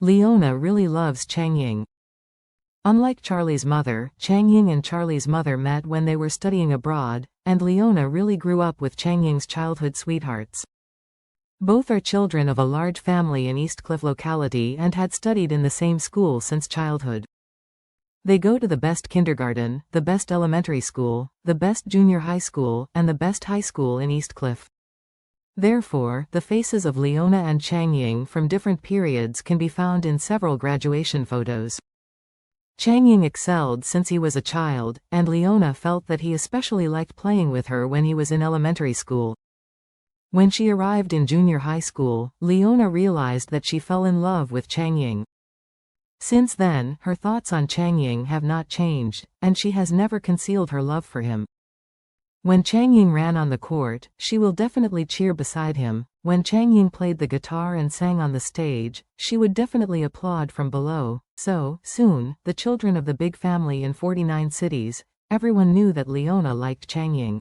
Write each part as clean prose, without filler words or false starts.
Leona really loves Changying. Unlike Charlie's mother, Changying and Charlie's mother met when they were studying abroad, and Leona really grew up with Changying's childhood sweethearts. Both are children of a large family in East Cliff locality and had studied in the same school since childhood. They go to the best kindergarten, the best elementary school, the best junior high school, and the best high school in East Cliff. Therefore, the faces of Leona and Changying from different periods can be found in several graduation photos. Changying excelled since he was a child, and Leona felt that he especially liked playing with her when he was in elementary school. When she arrived in junior high school, Leona realized that she fell in love with Changying. Since then, her thoughts on Changying have not changed, and she has never concealed her love for him. When Changying ran on the court, she will definitely cheer beside him. When Changying played the guitar and sang on the stage, she would definitely applaud from below. So, soon, the children of the big family in 49 cities, everyone knew that Leona liked Changying.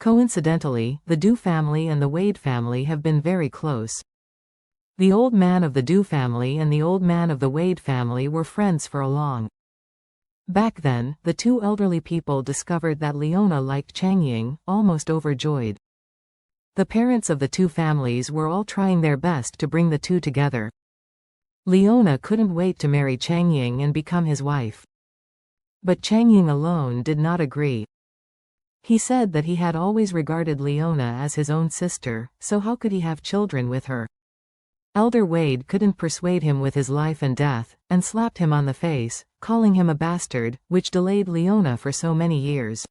Coincidentally, the Du family and the Wade family have been very close. The old man of the Du family and the old man of the Wade family were friends for a long. Back then, the two elderly people discovered that Leona liked Changying, almost overjoyed. The parents of the two families were all trying their best to bring the two together. Leona couldn't wait to marry Changying and become his wife. But Changying alone did not agree. He said that he had always regarded Leona as his own sister, so how could he have children with her? Elder Wade couldn't persuade him with his life and death, and slapped him on the face, calling him a bastard, which delayed Leona for so many years.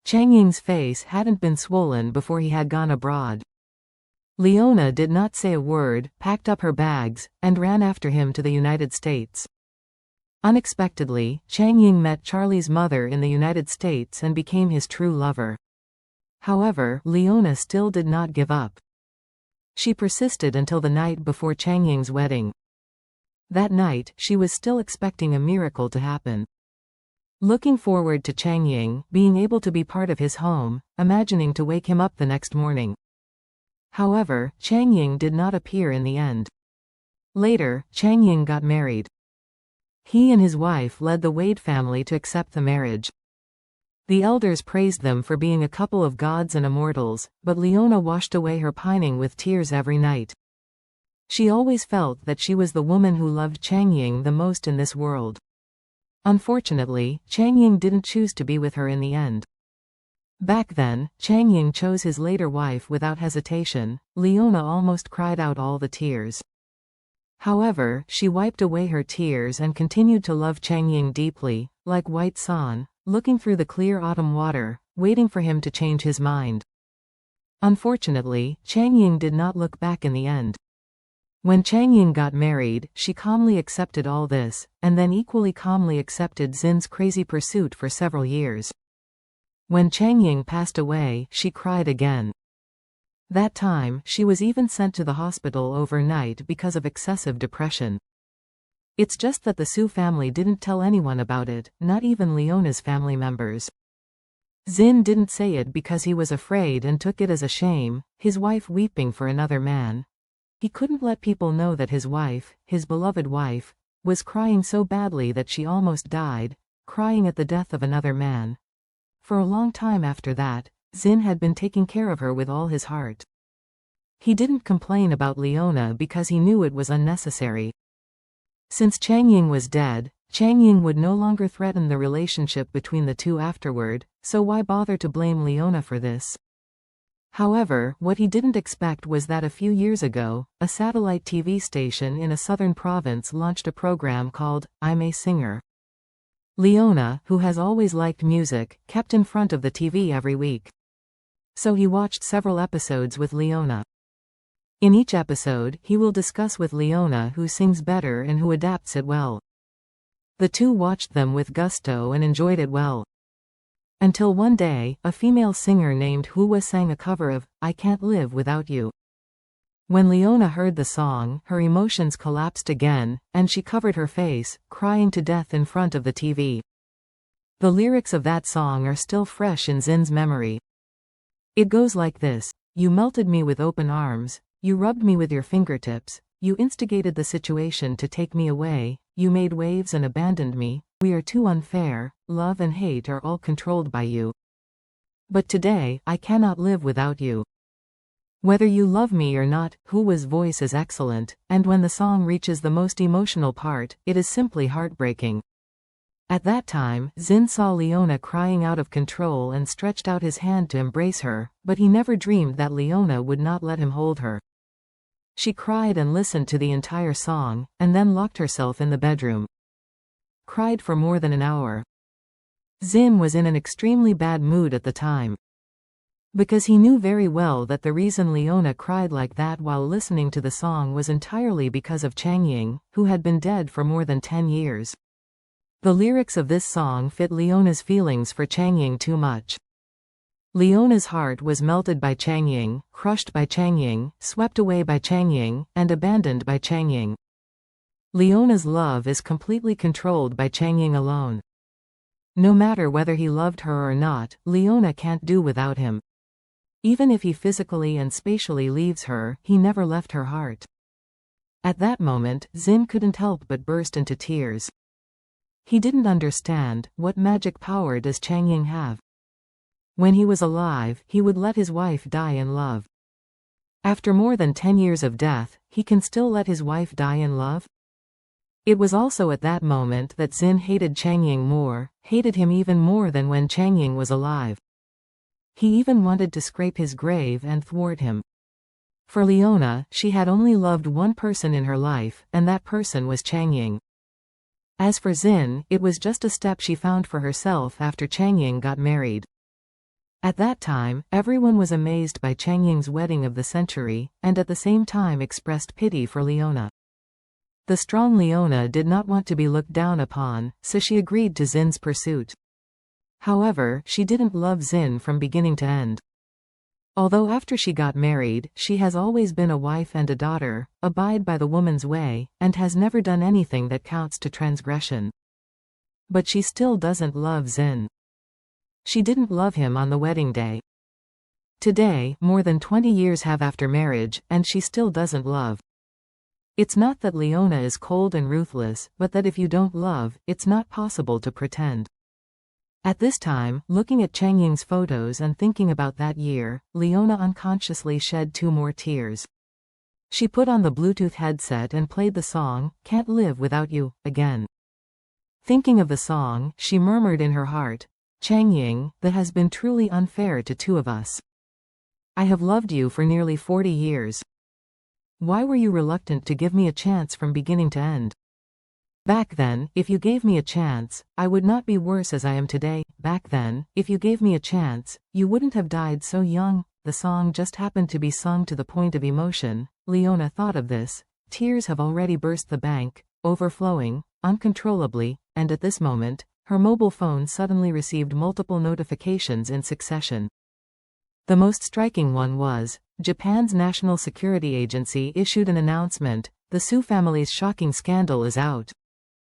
Changying's face hadn't been swollen before he had gone abroad. Leona did not say a word, packed up her bags, and ran after him to the United States. Unexpectedly, Changying met Charlie's mother in the United States and became his true lover. However, Leona still did not give up. She persisted until the night before Changying's wedding. That night, she was still expecting a miracle to happen. Looking forward to Changying being able to be part of his home, imagining to wake him up the next morning. However, Changying did not appear in the end. Later, Changying got married. He and his wife led the Wade family to accept the marriage. The elders praised them for being a couple of gods and immortals, but Leona washed away her pining with tears every night. She always felt that she was the woman who loved Changying the most in this world. Unfortunately, Changying didn't choose to be with her in the end. Back then, Changying chose his later wife without hesitation. Leona almost cried out all the tears. However, she wiped away her tears and continued to love Changying deeply, like white swan, looking through the clear autumn water, waiting for him to change his mind. Unfortunately, Changying did not look back in the end. When Changying got married, she calmly accepted all this, and then equally calmly accepted Zin's crazy pursuit for several years. When Changying passed away, she cried again. That time, she was even sent to the hospital overnight because of excessive depression. It's just that the Su family didn't tell anyone about it, not even Leona's family members. Zin didn't say it because he was afraid and took it as a shame, his wife weeping for another man. He couldn't let people know that his wife, his beloved wife, was crying so badly that she almost died, crying at the death of another man. For a long time after that, Zin had been taking care of her with all his heart. He didn't complain about Leona because he knew it was unnecessary. Since Changying was dead, Changying would no longer threaten the relationship between the two afterward, so why bother to blame Leona for this? However, what he didn't expect was that a few years ago, a satellite TV station in a southern province launched a program called, I'm a Singer. Leona, who has always liked music, kept in front of the TV every week. So he watched several episodes with Leona. In each episode, he will discuss with Leona who sings better and who adapts it well. The two watched them with gusto and enjoyed it well. Until one day, a female singer named Hua sang a cover of, I Can't Live Without You. When Leona heard the song, her emotions collapsed again, and she covered her face, crying to death in front of the TV. The lyrics of that song are still fresh in Zin's memory. It goes like this: You melted me with open arms, you rubbed me with your fingertips, you instigated the situation to take me away, you made waves and abandoned me, we are too unfair, love and hate are all controlled by you. But today, I cannot live without you. Whether you love me or not, Hua's voice is excellent, and when the song reaches the most emotional part, it is simply heartbreaking. At that time, Xin saw Leona crying out of control and stretched out his hand to embrace her, but he never dreamed that Leona would not let him hold her. She cried and listened to the entire song, and then locked herself in the bedroom. Cried for more than an hour. Xin was in an extremely bad mood at the time. Because he knew very well that the reason Leona cried like that while listening to the song was entirely because of Changying, who had been dead for more than 10 years. The lyrics of this song fit Leona's feelings for Changying too much. Leona's heart was melted by Changying, crushed by Changying, swept away by Changying, and abandoned by Changying. Leona's love is completely controlled by Changying alone. No matter whether he loved her or not, Leona can't do without him. Even if he physically and spatially leaves her, he never left her heart. At that moment, Xin couldn't help but burst into tears. He didn't understand, what magic power does Changying have? When he was alive, he would let his wife die in love. After more than 10 years of death, he can still let his wife die in love? It was also at that moment that Xin hated Changying more, hated him even more than when Changying was alive. He even wanted to scrape his grave and thwart him. For Leona, she had only loved one person in her life, and that person was Changying. As for Xin, it was just a step she found for herself after Changying got married. At that time, everyone was amazed by Changying's wedding of the century, and at the same time expressed pity for Leona. The strong Leona did not want to be looked down upon, so she agreed to Xin's pursuit. However, she didn't love Xin from beginning to end. Although after she got married, she has always been a wife and a daughter, abide by the woman's way, and has never done anything that counts to transgression. But she still doesn't love Xin. She didn't love him on the wedding day. Today, more than 20 years have after marriage, and she still doesn't love. It's not that Leona is cold and ruthless, but that if you don't love, it's not possible to pretend. At this time, looking at Changying's photos and thinking about that year, Leona unconsciously shed 2 more tears. She put on the Bluetooth headset and played the song, "Can't Live Without You," again. Thinking of the song, she murmured in her heart, "Changying, that has been truly unfair to 2 of us. I have loved you for nearly 40 years. Why were you reluctant to give me a chance from beginning to end? Back then, if you gave me a chance, I would not be worse as I am today. Back then, if you gave me a chance, you wouldn't have died so young." The song just happened to be sung to the point of emotion. Leona thought of this. Tears have already burst the bank, overflowing, uncontrollably, and at this moment, her mobile phone suddenly received multiple notifications in succession. The most striking one was, Japan's National Security Agency issued an announcement, "The Su family's shocking scandal is out."